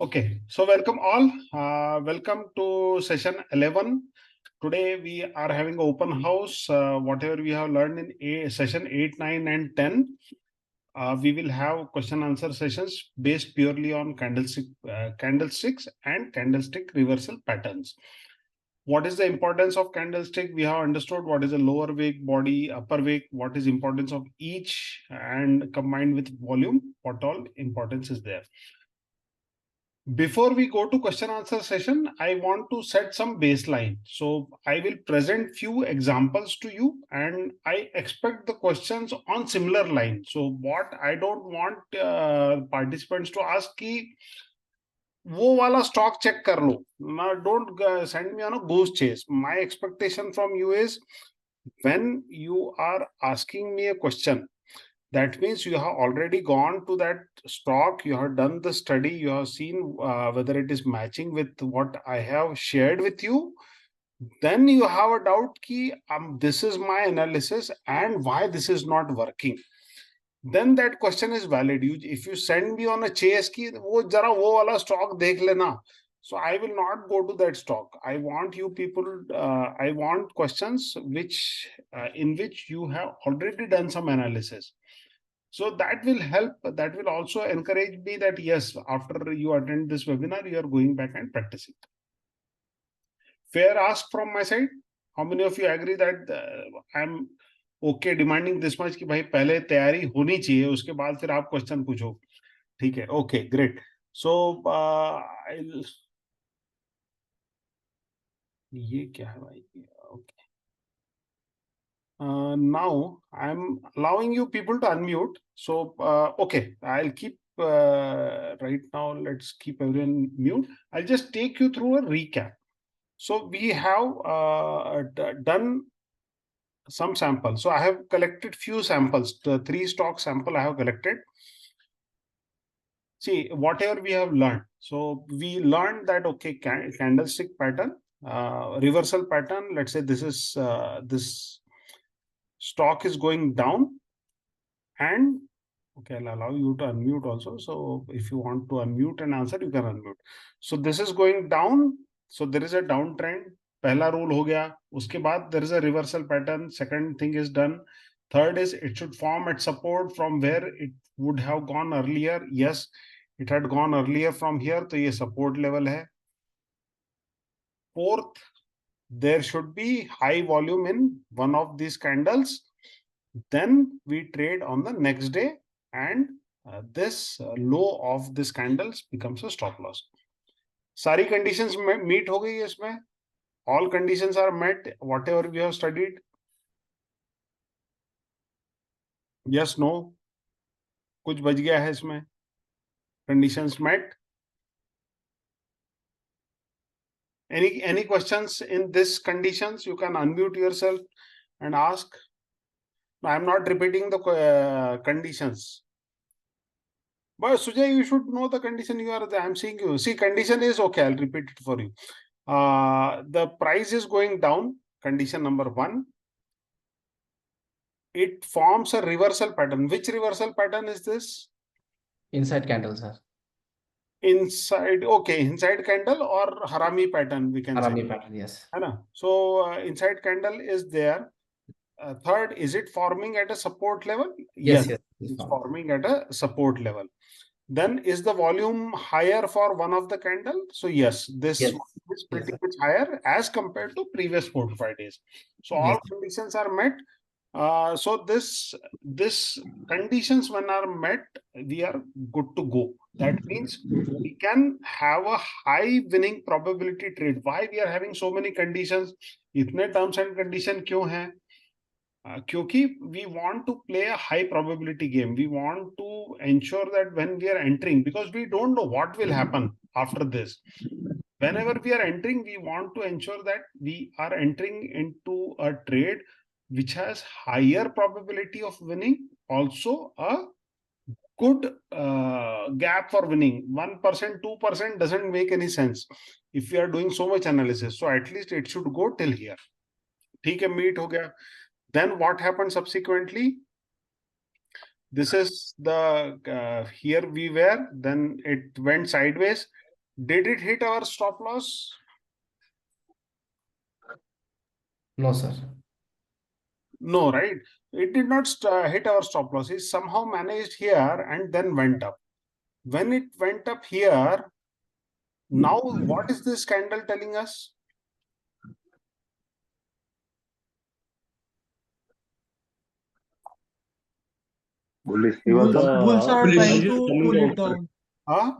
Okay, so welcome all. Welcome to session 11. Today we are having open house. Whatever we have learned in session 8, 9, and 10, we will have question answer sessions based purely on candlesticks and candlestick reversal patterns. What is the importance of candlestick? We have understood what is a lower wick, body, upper wick, what is importance of each, and combined with volume, what all importance is there. Before we go to question answer session, I want to set some baseline. So I will present few examples to you and I expect the questions on similar line. So what I don't want participants to ask ki वो वाला stock check कर लो. Now don't send me on a goose chase. My expectation from you is when you are asking me a question, that means you have already gone to that stock, you have done the study, you have seen whether it is matching with what I have shared with you. Then you have a doubt ki this is my analysis and why this is not working. Then that question is valid. If you send me on a chase ki wo jara wo wala stock dekh lena, so I will not go to that stock. I want you people, I want questions in which you have already done some analysis. So that will help. That will also encourage me that yes, after you attend this webinar, you are going back and practicing. Fair ask from my side. How many of you agree that I'm okay demanding this much कि भाई पहले तैयारी होनी चाहिए, उसके बाद फिर आप क्वेश्चन पूछो. ठीक है. Okay, great. So ये क्या है भाई? Okay. Now I'm allowing you people to unmute. So, okay, I'll keep right now. Let's keep everyone mute. I'll just take you through a recap. So we have done some samples. So I have collected few samples, the 3 stock sample I have collected. See, whatever we have learned. So we learned that, okay, candlestick pattern, reversal pattern. Let's say this is this stock is going down and okay, I'll allow you to unmute also. So if you want to unmute and answer, you can unmute. So this is going down. So there is a downtrend. Pehla rule ho gaya. Uske baad there is a reversal pattern. Second thing is done. Third is it should form at support from where it would have gone earlier. Yes, it had gone earlier from here. So ye support level hai. Fourth, there should be high volume in one of these candles. Then we trade on the next day and this low of this candles becomes a stop loss. Sari conditions meet ho gayi isme. All conditions are met, whatever we have studied. Yes, no. कुछ बच गया है इसमें. Conditions met. Any questions in this conditions? You can unmute yourself and ask. I am not repeating the conditions. But Sujay, you should know the condition you are. I am seeing you. See, condition is okay. I'll repeat it for you. The price is going down. Condition number 1. It forms a reversal pattern. Which reversal pattern is this? Inside candle, sir. Inside, okay, inside candle or harami pattern, we can Harami say. pattern, yes. So inside candle is there. Third, is it forming at a support level? Yes, it's forming at a support level. Then is the volume higher for one of the candle? So yes, this is pretty much higher as compared to previous 4 to 5 days. So all conditions are met. So this conditions when are met, we are good to go. That means we can have a high winning probability trade. Why we are having so many conditions? इतने terms and condition क्यों हैं? क्योंकि we want to play a high probability game. We want to ensure that when we are entering, because we don't know what will happen after this. Whenever we are entering, we want to ensure that we are entering into a trade which has higher probability of winning, also a good gap for winning. 1%, 2% doesn't make any sense if we are doing so much analysis. So at least it should go till here. ठीक है, meet हो गया. Then what happened subsequently? This is the here we were, then it went sideways. Did it hit our stop loss? No, sir. No, right? It did not hit our stop loss. It somehow managed here and then went up. When it went up here, now what is this candle telling us? Bullish reversal. Bulls are Bullish. trying Price is to coming pull down, it sir. down. Huh?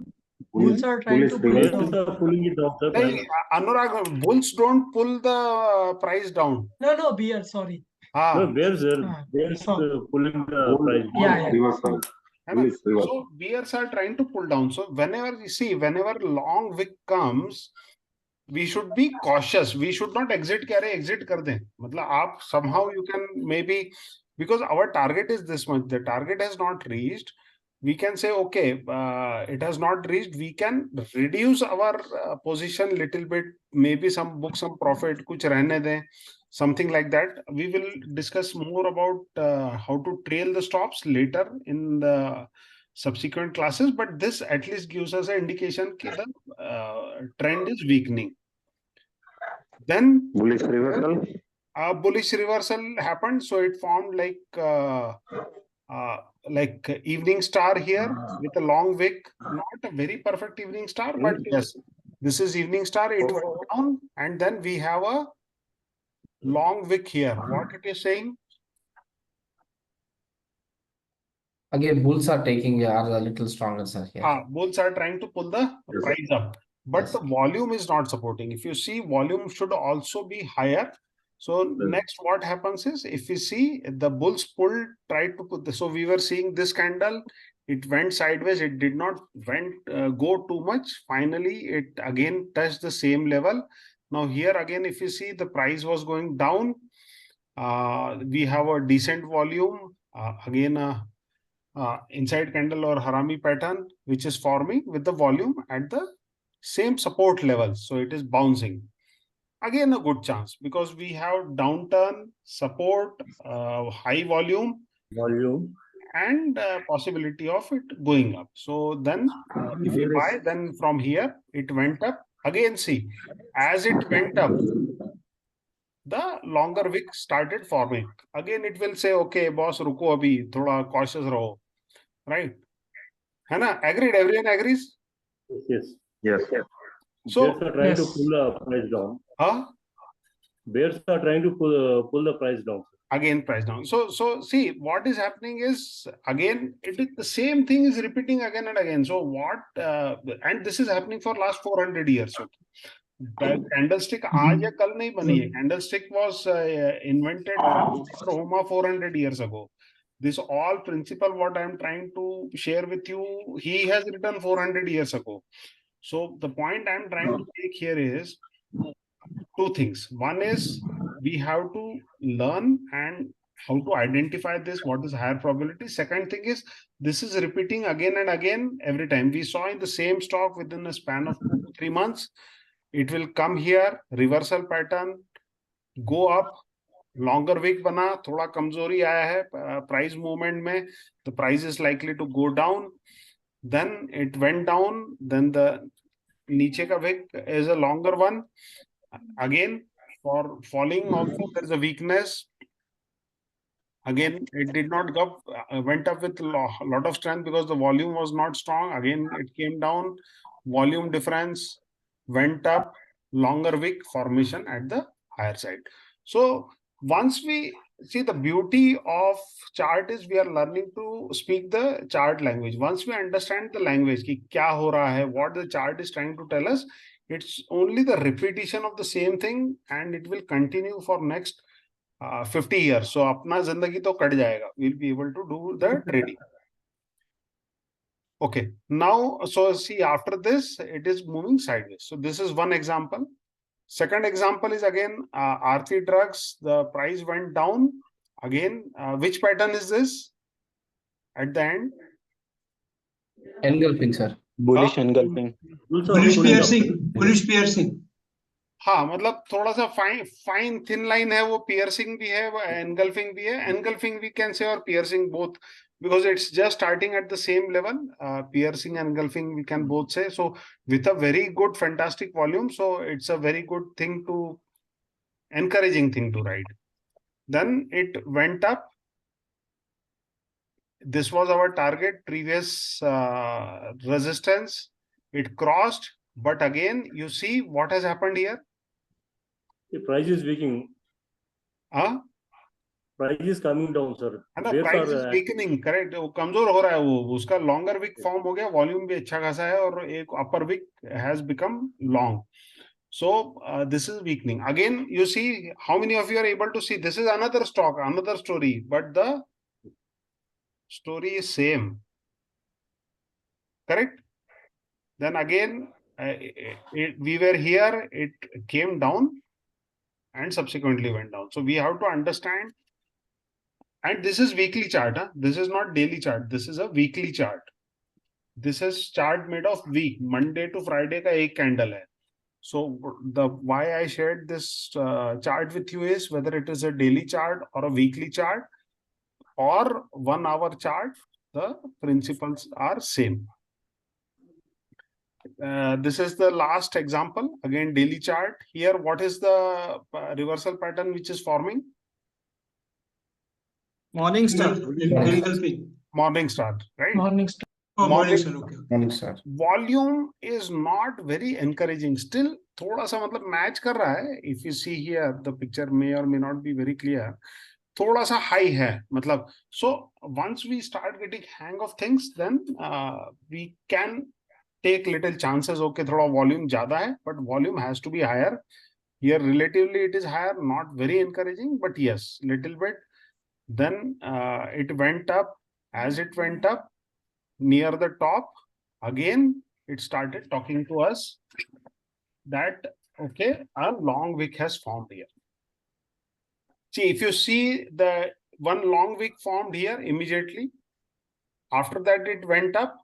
Bulls are trying to pull it Bears down. are pulling it down, sir. Hey, Anurag, bulls don't pull the price down. No, beer, sorry. No, Ah, bears are So, pulling the price down. yeah. Reversal. है ना? Bullish reversal. So bears are trying to pull down. So whenever you see, whenever long wick comes, we should be cautious. We should not exit. कह रहे exit कर दें. मतलब आप somehow you can maybe, because our target is this much. The target has not reached. We can say, okay, it has not reached. We can reduce our position little bit. Maybe book some profit. कुछ रहने दें. Something like that. We will discuss more about how to trail the stops later in the subsequent classes. But this at least gives us an indication that the trend is weakening. Then Bullish reversal. a bullish reversal happened, so it formed like evening star here with a long wick. Not a very perfect evening star, but yes, this is evening star. It went down, and then we have a long wick here. What it is saying? Again, bulls are a little stronger, sir. Here. Bulls are trying to pull the price up, but Yes. the volume is not supporting. If you see, volume should also be higher. So next, what happens is, if we see the bulls pulled, tried to put so we were seeing this candle, it went sideways. It did not go too much. Finally, it again touched the same level. Now here again, if you see, the price was going down. We have a decent volume. Again, inside candle or harami pattern, which is forming with the volume at the same support level. So it is bouncing. Again, a good chance because we have downturn, support, high volume, and possibility of it going up. So then if you buy, then from here it went up. Again, see, as it went up, the longer wick started forming. Again, it will say, okay, boss, ruko abhi, thoda cautious raho. Right? है ना? Agreed? Everyone agrees? Yes. So, Bears are trying to pull the price down. Bears are trying to pull the price down. Again, price down. So see, what is happening is, again, it is the same thing is repeating again and again. So what, and this is happening for last 400 years. So the candlestick आज या कल नहीं बनी है. Candlestick was invented by Roma 400 years ago. This all principle, what I am trying to share with you, he has written 400 years ago. So the point I am trying to make here is two things. One is we have to learn and how to identify this, what is higher probability. Second thing is this is repeating again and again every time. We saw in the same stock within a span of 2 to 3 months, it will come here, reversal pattern, go up, longer wick बना, थोड़ा कमजोरी आया है price movement में, the price is likely to go down, then it went down, then the नीचे का wick is a longer one. Again, for falling also there is a weakness. Again, it did not go up, went up with a lot of strength because the volume was not strong. Again, it came down, volume difference went up, longer wick formation at the higher side. So once we see, the beauty of chart is we are learning to speak the chart language. Once we understand the language, ki kya ho raha hai, what the chart is trying to tell us, it's only the repetition of the same thing and it will continue for next 50 years. So अपना जिंदगी तो cut जाएगा. We'll be able to do the trading. Okay, now, so see, after this, it is moving sideways. So this is one example. Second example is again, Aarti drugs, the price went down. Again, which pattern is this? At the end? Engulfing, sir. Bullish engulfing. Bullish piercing. हाँ, मतलब थोड़ा सा fine thin line है, वो piercing भी है, वो engulfing भी है. एनगल्फिंग वी कैन से और piercing both because it's just starting at the same level, piercing and engulfing, we can both say. So with a very good, fantastic volume, so it's a very good thing to, encouraging thing to ride. Then it went up. This was our target, previous resistance. It crossed, but again, you see what has happened here? The price is weakening. Price is coming down, sir. Price is weakening, correct. वो कमजोर हो रहा है वो, उसका longer wick form हो गया, volume भी अच्छा खासा है, और एक upper wick has become long. So this is weakening. Again, you see, how many of you are able to see? This is another stock, another story, but the story is same. Correct? Then again, we were here, it came down and subsequently went down. So we have to understand, and this is weekly chart. This is not daily chart. This is a weekly chart. This is chart made of week. Monday to Friday ka ek candle hai. So the why I shared this chart with you is whether it is a daily chart or a weekly chart or 1 hour chart, the principles are same. This is the last example. Again, daily chart. Here, what is the reversal pattern which is forming? Morning star. Morning star, right? Morning star. Oh, morning star. Okay. Morning star. Volume is not very encouraging. Still, थोड़ा सा मतलब match कर रहा है. If you see here, the picture may or may not be very clear. थोड़ा सा high है, मतलब. So once we start getting hang of things, then we can take little chances. Okay, थोड़ा volume ज़्यादा है, but volume has to be higher. Here relatively it is higher, not very encouraging, but yes, little bit. Then it went up. As it went up near the top, again it started talking to us that okay, a long wick has formed here. See, if you see the one long wick formed here immediately, after that it went up.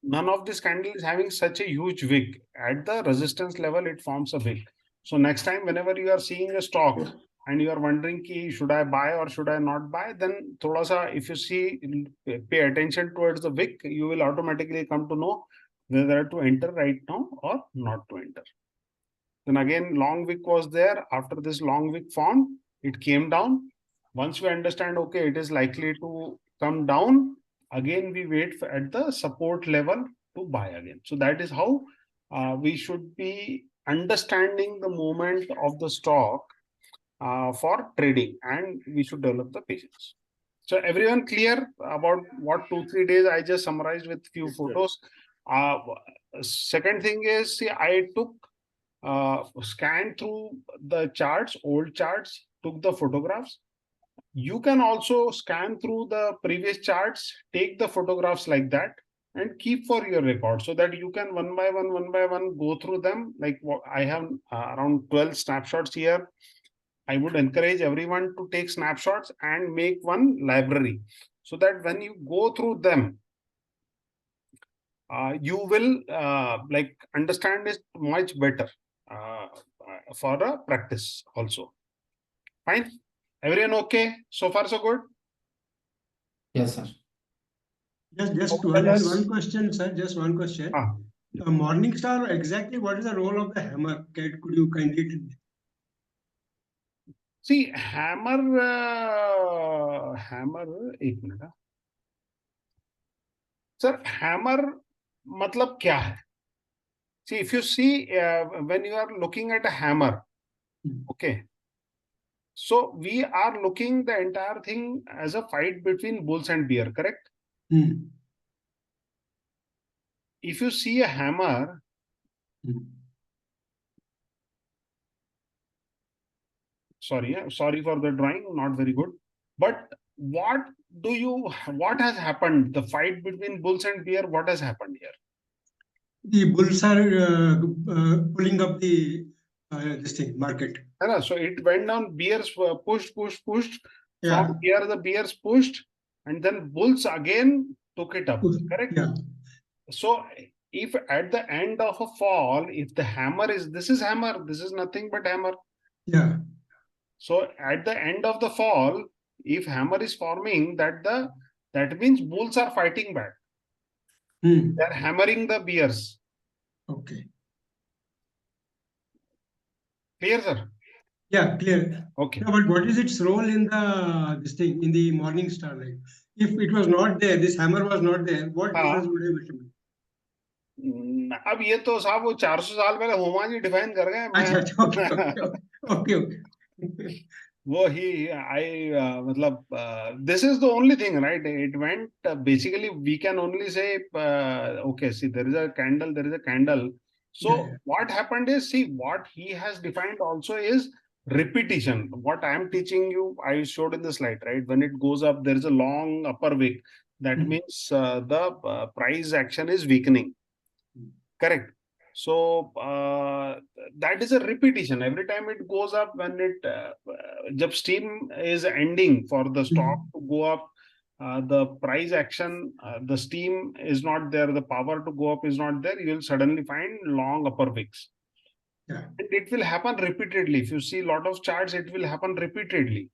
None of this candle is having such a huge wick. At the resistance level, it forms a wick. So next time, whenever you are seeing a stock and you are wondering, ki, should I buy or should I not buy? Then thoda sa, if you see, pay attention towards the wick, you will automatically come to know whether to enter right now or not to enter. Then again, long wick was there. After this long wick formed, it came down. Once we understand, okay, it is likely to come down, again we wait at the support level to buy again. So that is how we should be understanding the movement of the stock for trading, and we should develop the patience. So everyone clear about what 2-3 days I just summarized with few photos. Second thing is, see, I took scanned through the charts, old charts, took the photographs. You can also scan through the previous charts, take the photographs like that, and keep for your record so that you can one by one go through them. Like I have around 12 snapshots here. I would encourage everyone to take snapshots and make one library so that when you go through them, you will like understand it much better for a practice also. Fine. Everyone okay? So far, so good? Yes, sir. Just one question, sir. Just one question. Morning star, exactly what is the role of the hammer? Could you kindly tell me? See, hammer, एक minute. Sir, hammer मतलब क्या है? See, if you see, when you are looking at a hammer, okay. So we are looking the entire thing as a fight between bulls and bear, correct? If you see a hammer, sorry for the drawing, not very good. But what has happened? The fight between bulls and bear, what has happened here? The bulls are pulling up the this thing, market. So it went down, bears pushed. Yeah. From here, the bears pushed, and then bulls again took it up, correct? Yeah. So if at the end of a fall, if the hammer is, this is hammer, this is nothing but hammer. Yeah. So at the end of the fall, if hammer is forming, that the that means bulls are fighting back. They are hammering the bears. Okay. Clear, sir? Yeah, clear. Okay. No, but what is its role in the this thing in the morning star? Like, if it was not there, this hammer was not there, what difference would it make? अब ये तो साहब वो 400 साल पहले Huma ji define कर गए. अच्छा, okay, okay. वो ही मतलब this is the only thing, right? It went basically we can only say okay, see, there is a candle. So what happened is, see, what he has defined also is repetition. What I am teaching you, I showed in the slide, right? When it goes up, there is a long upper wick. That means the price action is weakening. Correct. So that is a repetition. Every time it goes up, when it jab steam is ending for the stock to go up, the price action, the steam is not there, the power to go up is not there, you will suddenly find long upper wicks. Yeah. And it will happen repeatedly. If you see a lot of charts, it will happen repeatedly.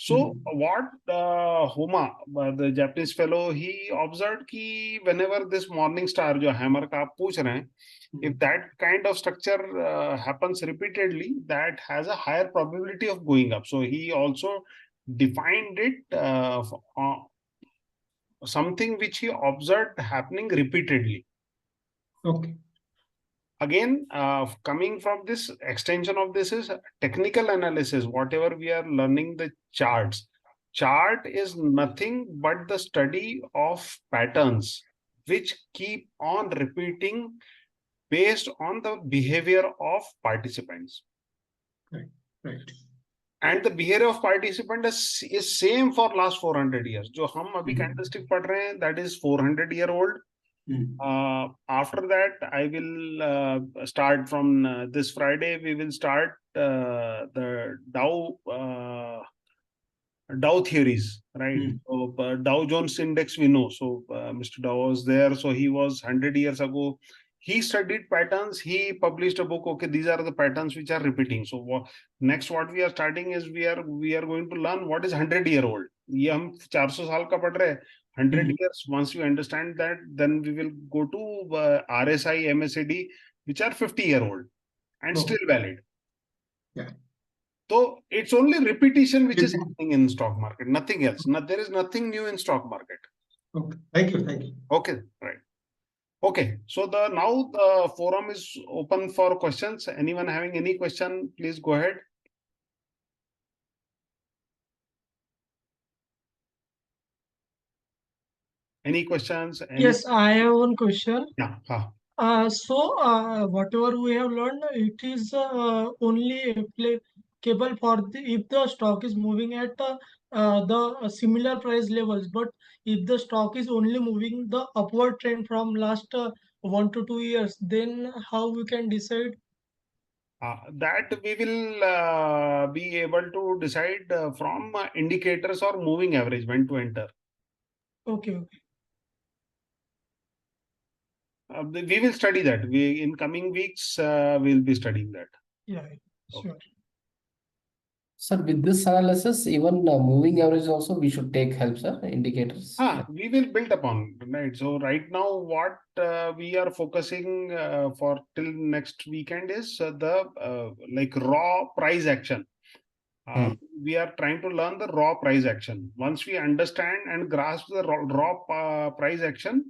So what Huma, the Japanese fellow, he observed कि whenever this morning star जो hammer का आप पूछ रहे हैं, if that kind of structure happens repeatedly, that has a higher probability of going up. So he also defined it something which he observed happening repeatedly. Okay. Again, coming from this extension of this is technical analysis. Whatever we are learning the charts, chart is nothing but the study of patterns which keep on repeating based on the behavior of participants. Right. And the behavior of participant is same for last 400 years. जो हम अभी candlestick पढ़ रहे हैं, that is 400-year-old. After that, I will start from this Friday. We will start the Dow theories, right? So Dow Jones Index we know. So Mr. Dow was there. So he was 100 years ago. He studied patterns. He published a book. Okay, these are the patterns which are repeating. So next, what we are starting is we are going to learn what is 100-year-old. ये हम 400 साल का पढ़ रहे हैं. 100 years. Once we understand that, then we will go to RSI, MACD, which are 50-year-old and still valid. Yeah. So it's only repetition which is happening in stock market, nothing else. There is nothing new in stock market. Okay. Thank you. Okay, right. Okay, so now the forum is open for questions. Anyone having any question, please go ahead. Any questions? Yes, I have one question. Yeah. Whatever we have learned, it is only applicable for if the stock is moving at the similar price levels. But if the stock is only moving the upward trend from last 1 to 2 years, then how we can decide? That we will be able to decide from indicators or moving average when to enter. Okay. We will study that. In coming weeks, we'll be studying that. Yeah, sure. Okay. Sir, with this analysis, even moving average also we should take help, sir, indicators. We will build upon, right? So right now, what we are focusing for till next weekend is the like raw price action. We are trying to learn the raw price action. Once we understand and grasp the raw price action,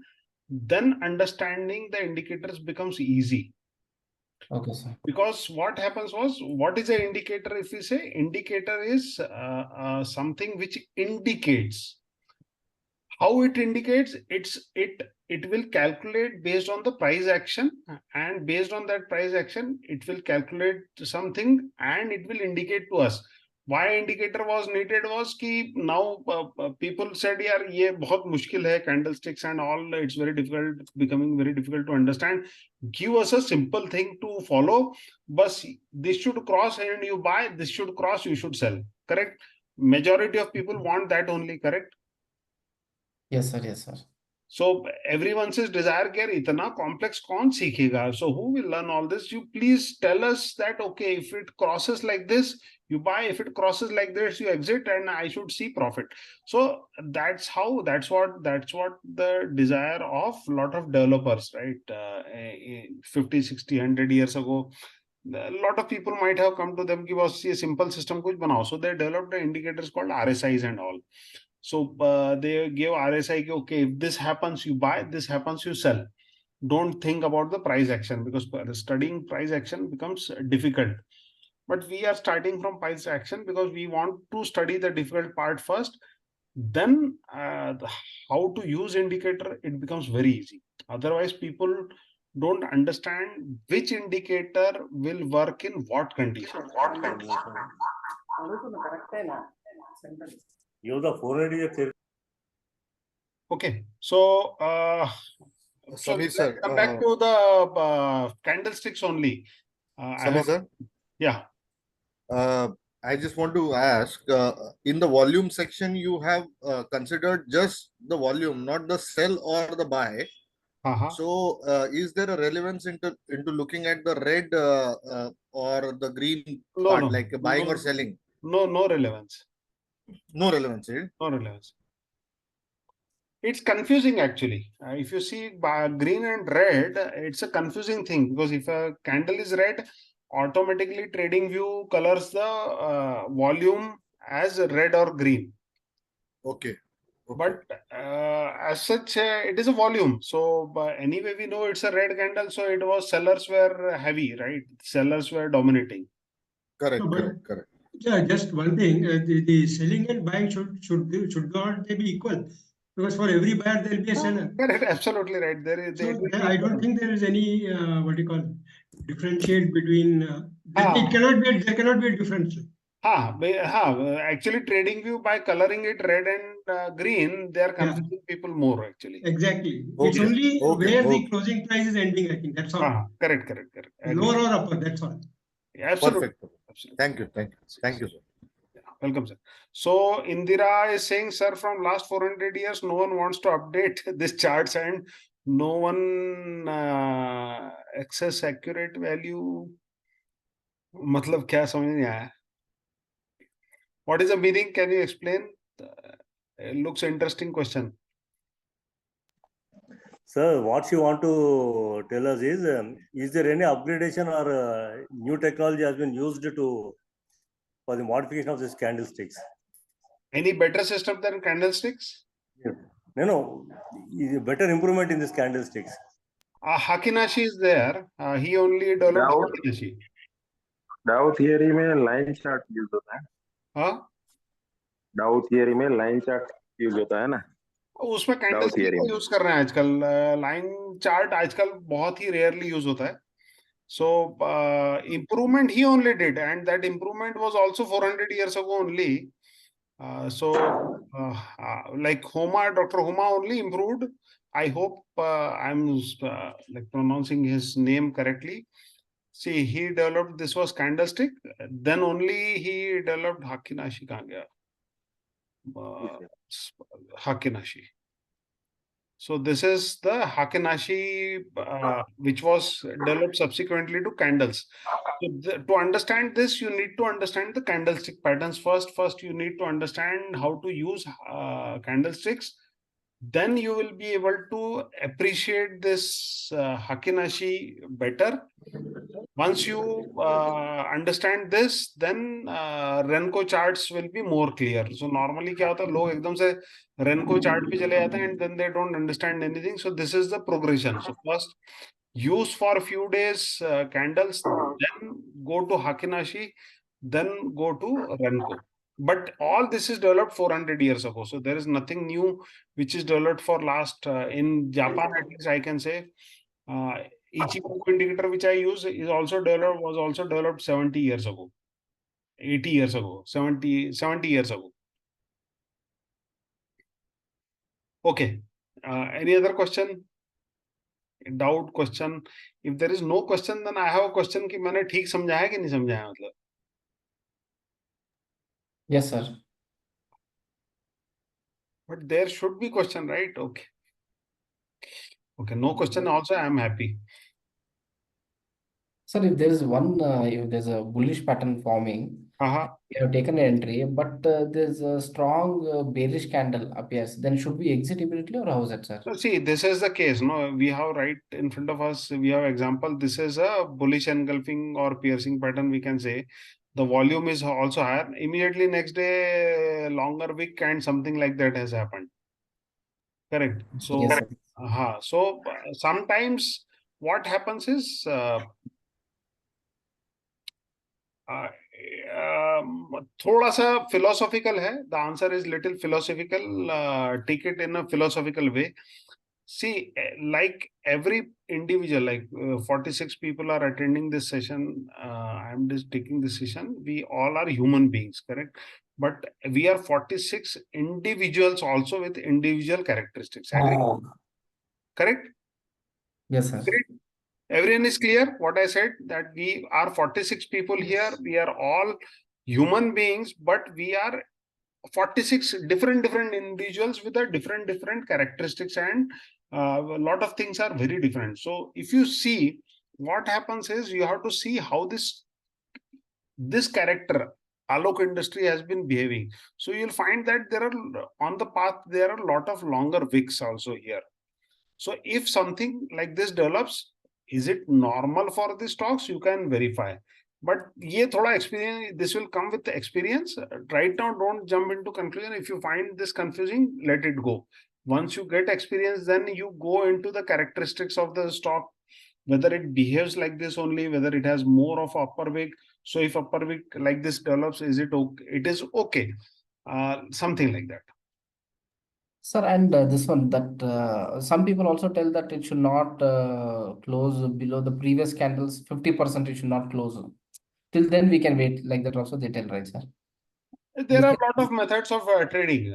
then understanding the indicators becomes easy. Okay, sir. Because what happens was, what is an indicator? If we say indicator is something which indicates. How it indicates? It will calculate based on the price action, and based on that price action, it will calculate something and it will indicate to us. Why indicator was needed was कि now people said यार ये बहुत मुश्किल है, candlesticks and all, it's very difficult, becoming very difficult to understand. Give us a simple thing to follow. Bas this should cross and you buy, this should cross, you should sell. Correct? Majority of people want that only, correct? Yes, sir. Yes, sir. So everyone says desire care itana complex kaun seekhega? So who will learn all this? You please tell us that, okay, if it crosses like this, you buy. If it crosses like this, you exit, and I should see profit. So that's what the desire of a lot of developers, right? 50, 60, 100 years ago, a lot of people might have come to them कि बस ये simple system कुछ बनाओ. So they developed the indicators called RSIs and all. So they gave RSI कि okay, if this happens you buy, this happens you sell. Don't think about the price action, because studying price action becomes difficult. But we are starting from price action because we want to study the difficult part first. Then how to use indicator, it becomes very easy. Otherwise, people don't understand which indicator will work in what condition. Okay, so Samir sir, let's come back to the candlesticks only. Samir sir, Yeah. I just want to ask, in the volume section, you have considered just the volume, not the sell or the buy. So, is there a relevance into looking at the red or the green part, like buying or selling? No relevance. No relevance, eh? No relevance. It's confusing actually. If you see green and red, it's a confusing thing, because if a candle is red, automatically TradingView colors the volume as red or green. Okay. But as such, it is a volume. So anyway, we know it's a red candle. So it was sellers were heavy, right? Sellers were dominating. Correct. No, but- Correct. Correct. Yeah, just one thing, the selling and buying should not they be equal? Because for every buyer there will be a seller. Correct, absolutely right. I don't think there is any what you call differentiate between. It cannot be. There cannot be a difference. Actually, TradingView, by coloring it red and green, they are confusing people more actually. Exactly. Okay. It's only where Okay. the closing price is ending. I think that's all. Correct. Lower or upper. That's all. Yeah, absolutely. Perfect. Thank you, sir. Welcome, sir. So Indira is saying, sir, from last 400 years, no one wants to update this charts, and no one access accurate value. मतलब क्या समझ नहीं आया? What is the meaning? Can you explain? It looks interesting question. Sir, what you want to tell us is there any upgradation or new technology has been used for the modification of these candlesticks? Any better system than candlesticks? Yeah. No. Better improvement in these candlesticks. Hakinashi is there. He only developed Hakinashi. Dow theory में line chart use होता है. हाँ? Dow theory में line chart use होता है ना. उसमें candlestick का यूज कर रहे हैं आजकल. लाइन चार्ट आजकल बहुत ही रेयरली यूज होता है. So improvement he only did, and that improvement was also 400 years ago only. Like Dr. Homa only improved. I hope I'm like pronouncing his name correctly. See, he developed, this was candlestick. Then only he developed Hakinashi. कहाँ गया? Hakinashi. So this is the Hakinashi, which was developed subsequently to candles. So to understand this, you need to understand the candlestick patterns first. First, you need to understand how to use candlesticks. Then you will be able to appreciate this Hakinashi better. Once you understand this, then Renko charts will be more clear. So normally क्या होता है, लोग एकदम से Renko chart पे चले जाते हैं and then they don't understand anything. So this is the progression. So first use for a few days candles, then go to Hakinashi, then go to Renko. But all this is developed 400 years ago. So there is nothing new which is developed for last, in Japan at least I can say, Ichimoku indicator which I use is also developed, was also developed 70 years ago, 80 years ago, 70 years ago. Okay. Any other question? Doubt, question? If there is no question, then I have a question कि मैंने ठीक समझाया कि नहीं समझाया मतलब? Yes, sir. But there should be question, right? Okay. Okay, no question also, I am happy. Sir, if there is if there's a bullish pattern forming, we have taken an entry, but there's a strong bearish candle appears, then should we exit immediately or how is it, sir? So see, this is the case. No, we have right in front of us, we have example. This is a bullish engulfing or piercing pattern, we can say. The volume is also higher. Immediately next day, longer wick and something like that has happened. Correct. So, Yes, sir. So sometimes what happens is थोड़ा सा philosophical है. The answer is little philosophical. Take it in a philosophical way. See, like every individual, like 46 people are attending this session. I'm just taking this session. We all are human beings, correct? But we are 46 individuals also with individual characteristics. Agree? Correct? Yes, sir. Great. Everyone is clear what I said, that we are 46 people here. We are all human beings, but we are 46 different individuals with a different characteristics, and a lot of things are very different. So if you see, what happens is you have to see how this character Alok industry has been behaving. So you'll find that there are on the path, there are a lot of longer wicks also here. So if something like this develops, is it normal for the stocks? You can verify. But ye thoda experience, this will come with the experience. Right now, don't jump into conclusion. If you find this confusing, let it go. Once you get experience, then you go into the characteristics of the stock, whether it behaves like this only, whether it has more of upper wick. So if upper wick like this develops, is it okay? It is okay. Something like that. Sir, and this one, that some people also tell that it should not close below the previous candles, 50% it should not close. Till then we can wait, like that also they tell, right, sir? There are a lot of methods of trading.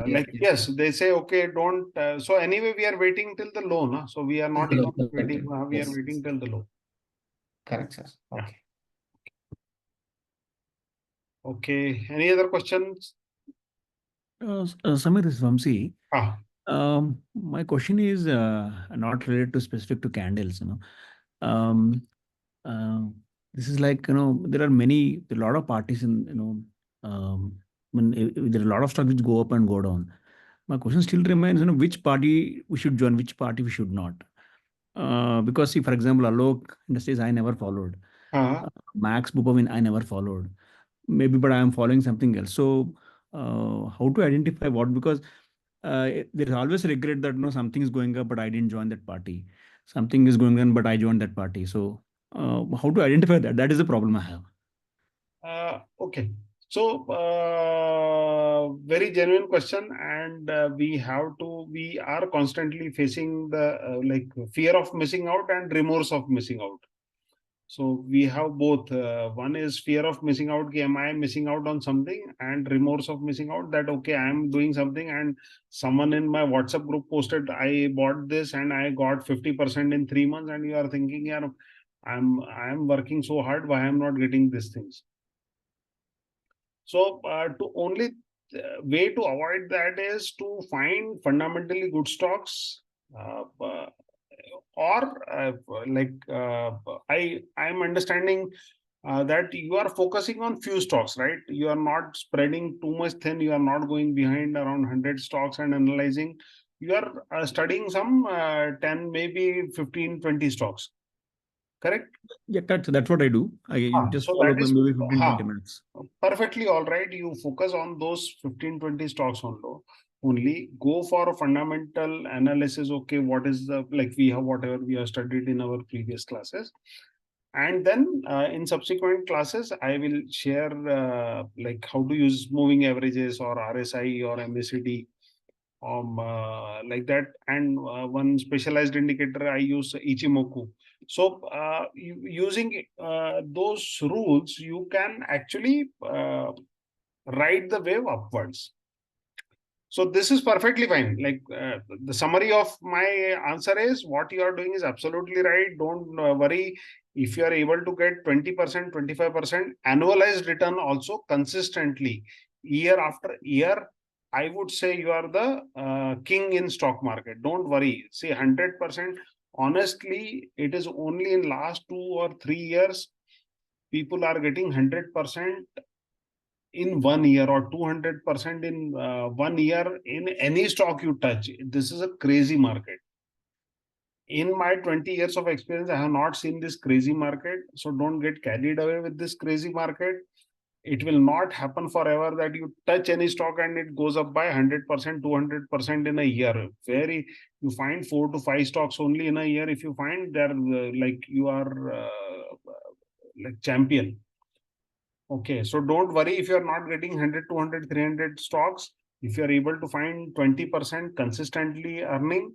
Yes, they say, okay, don't. So anyway, we are waiting till the low, no? So we are not even waiting. We are waiting till the low. Correct, sir. Okay. Okay. Any other questions? Samir, this is Vamsi. My question is not related to specific to candles. This is like, there are a lot of parties in, there are a lot of stocks which go up and go down. My question still remains, which party we should join, which party we should not. Because see, for example, Alok Industries, I never followed. Max Bupavin, I never followed. Maybe, but I am following something else. So how to identify what? Because there's always regret that something is going up, but I didn't join that party. Something is going on, but I joined that party. So how to identify that? That is the problem I have. Okay. So very genuine question, and we are constantly facing the like fear of missing out and remorse of missing out. So we have both. One is fear of missing out. Am I missing out on something? And remorse of missing out, that okay, I am doing something and someone in my WhatsApp group posted, I bought this and I got 50% in 3 months, and you are thinking, yeah, I'm working so hard, why I'm not getting these things? So to only way to avoid that is to find fundamentally good stocks. I'm understanding that you are focusing on few stocks, right? You are not spreading too much thin. You are not going behind around 100 stocks and analyzing. You are studying some 10, maybe 15, 20 stocks. Correct? Yeah, that's what I do. I just follow maybe 15, 20 minutes. Perfectly all right. You focus on those 15, 20 stocks only. Go for a fundamental analysis. Okay, what is the, like we have whatever we have studied in our previous classes. And then in subsequent classes, I will share like how to use moving averages or RSI or MACD. Like that, and one specialized indicator I use Ichimoku. So using those rules, you can actually ride the wave upwards. So this is perfectly fine. Like the summary of my answer is, what you are doing is absolutely right. Don't worry. If you are able to get 20%, 25% annualized return also consistently year after year, I would say you are the king in stock market. Don't worry. See, 100%. Honestly, it is only in last 2 or 3 years people are getting 100% in 1 year or 200% in 1 year in any stock you touch. This is a crazy market. In my 20 years of experience, I have not seen this crazy market. So don't get carried away with this crazy market. It will not happen forever that you touch any stock and it goes up by 100%, 200% in a year. You find 4 to 5 stocks only in a year. If you find they're like you are like champion. Okay, so don't worry if you're not getting 100, 200, 300 stocks. If you're able to find 20% consistently earning,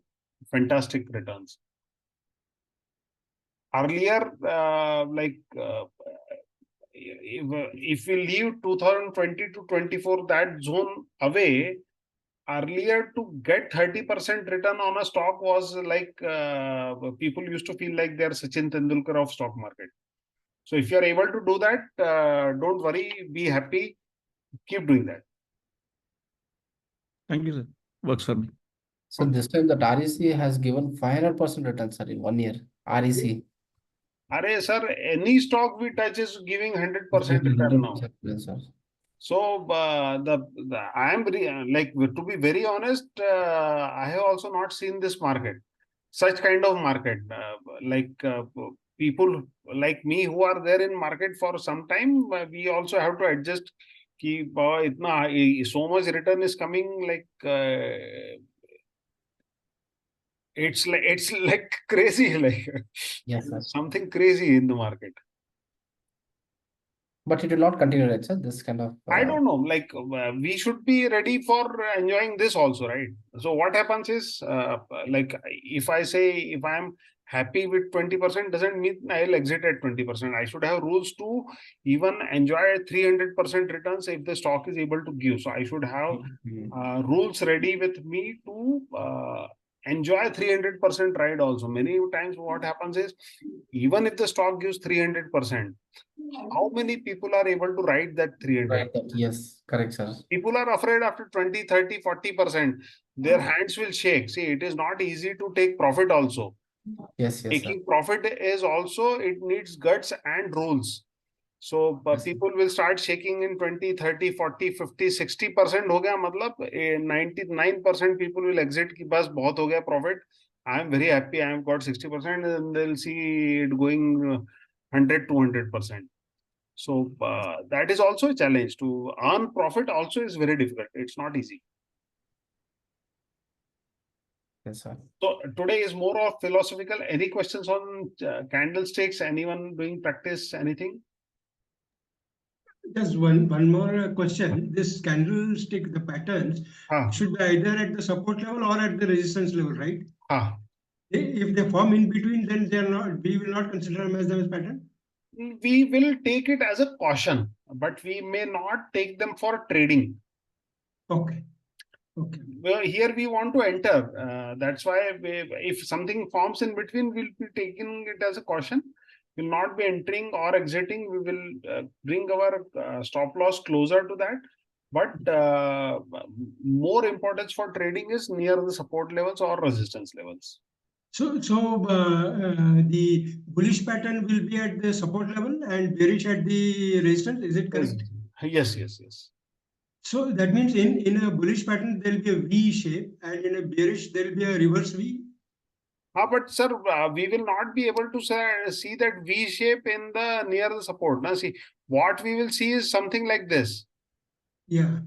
fantastic returns. Earlier, if we leave 2020 to 24, that zone away, earlier to get 30% return on a stock was like people used to feel like they're Sachin Tendulkar of stock market. So if you're able to do that, don't worry, be happy, keep doing that. Thank you, sir. Works for me. So this time that REC has given 500% return, sir, in 1 year. REC. Arey, sir, any stock we touch is giving 100% return now. 100%, sir. So I am like, to be very honest, I have also not seen this market, such kind of market. People like me who are there in market for some time, we also have to adjust. So much return is coming, like it's like crazy, like Yes, sir. something crazy in the market. But it will not continue, right, sir? This kind of. I don't know. Like we should be ready for enjoying this also, right? So what happens is, like if I say if I am happy with 20%, doesn't mean I'll exit at 20%. I should have rules to even enjoy 300% returns if the stock is able to give. So I should have rules ready with me to enjoy 300% ride also. Many times what happens is, even if the stock gives 300%, how many people are able to ride that 300? Right. Yes, correct, sir. People are afraid after 20, 30, 40%, their hands will shake. See, it is not easy to take profit also. Yes, yes, Taking profit is also, it needs guts and rules. So people will start shaking in 20, 30, 40, 50, 60% ho gaya, matlab 99% people will exit ki bas bahut ho gaya profit. I am very happy I have got 60% and they'll see it going 100, 200%. So that is also a challenge. To earn profit also is very difficult. It's not easy. Yes, sir. So today is more of philosophical. Any questions on candlesticks? Anyone doing practice? Anything? Just one more question. This candlestick, the patterns should be either at the support level or at the resistance level, right? If they form in between, then they are not. We will not consider them as pattern. We will take it as a caution, but we may not take them for trading. Okay. Okay. Well, here we want to enter. That's why if something forms in between, we'll be taking it as a caution. We'll not be entering or exiting. We will bring our stop loss closer to that. But more importance for trading is near the support levels or resistance levels. So the bullish pattern will be at the support level and bearish at the resistance. Is it correct? Yes, yes, yes. So that means in a bullish pattern, there will be a V shape, and in a bearish, there will be a reverse V. But sir, we will not be able to see that V shape in the near the support. Now, see, what we will see is something like this. Yeah.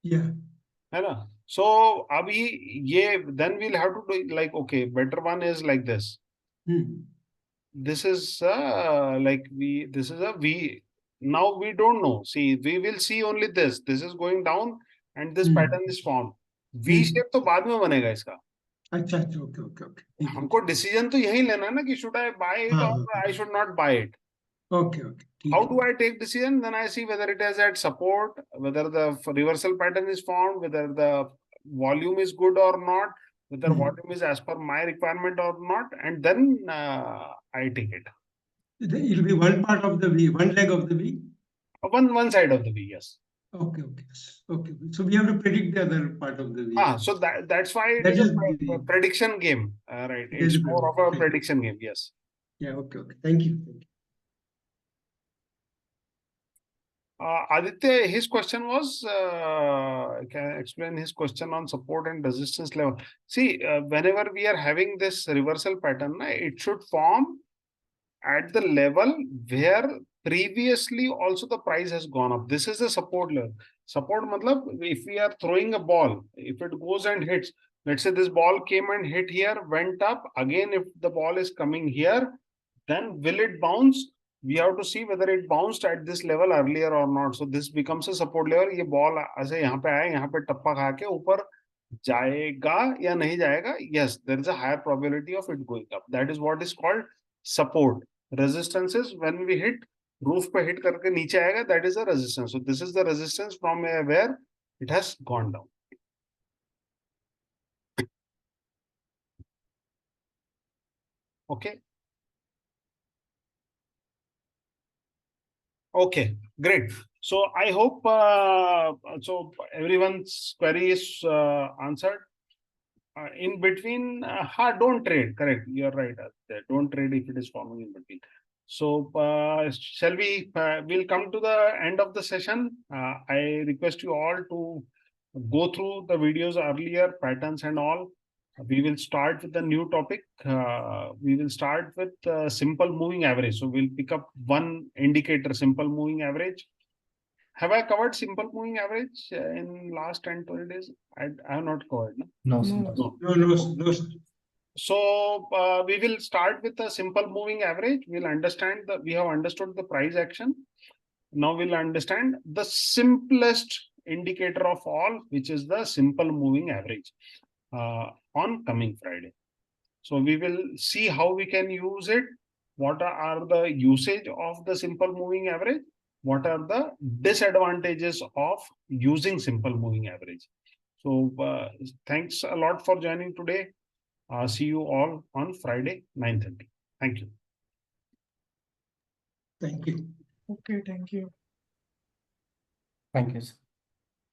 Yeah. So then we'll have to do like, okay, better one is like this. This is this is a V. Now we don't know. See, we will see only this. This is going down and this pattern is formed. V shape तो बाद में बनेगा इसका. अच्छा, okay. हमको decision तो यही लेना ना कि should I buy it or I should not buy it. Okay. How do I take decision? Then I see whether it is at support, whether the reversal pattern is formed, whether the volume is good or not, whether volume is as per my requirement or not, and then I take it. It will be one part of the V, one leg of the V. One side of the V, yes. Okay, okay, okay. So we have to predict the other part of the. So that's why it That is is a the- prediction game, right? It is It's a more of a okay. prediction game. Yes. Yeah. Okay. Okay. Thank you. Thank you. Aditya, his question was, can I explain his question on support and resistance level? See, whenever we are having this reversal pattern, it should form at the level where previously also the price has gone up. This is the support level. Support matlab, if we are throwing a ball, if it goes and hits, let's say this ball came and hit here, went up, again if the ball is coming here, then will it bounce? We have to see whether it bounced at this level earlier or not. So this becomes a support level. ये ball ऐसे यहाँ पे आया, यहाँ पे टप्पा खा के ऊपर जाएगा या नहीं जाएगा? Yes, there is a higher probability of it going up. That is what is called support. Resistance is when we hit roof पे hit करके नीचे आएगा, that is a resistance. So this is the resistance from where it has gone down. Okay. Okay, great. So I hope so everyone's query is answered. In between, don't trade. Correct, you're right. Don't trade if it is forming in between. So shall we? We'll come to the end of the session. I request you all to go through the videos earlier, patterns and all. We will start with a new topic. We will start with simple moving average. So we'll pick up one indicator, simple moving average. Have I covered simple moving average in last 10, 20 days? I have not covered. No, No. So we will start with a simple moving average. We'll understand we have understood the price action. Now we'll understand the simplest indicator of all, which is the simple moving average on coming Friday. So we will see how we can use it. What are the usage of the simple moving average? What are the disadvantages of using simple moving average? So thanks a lot for joining today. See you all on Friday, 9:30. Thank you. Thank you. Okay, thank you. Thank you, sir.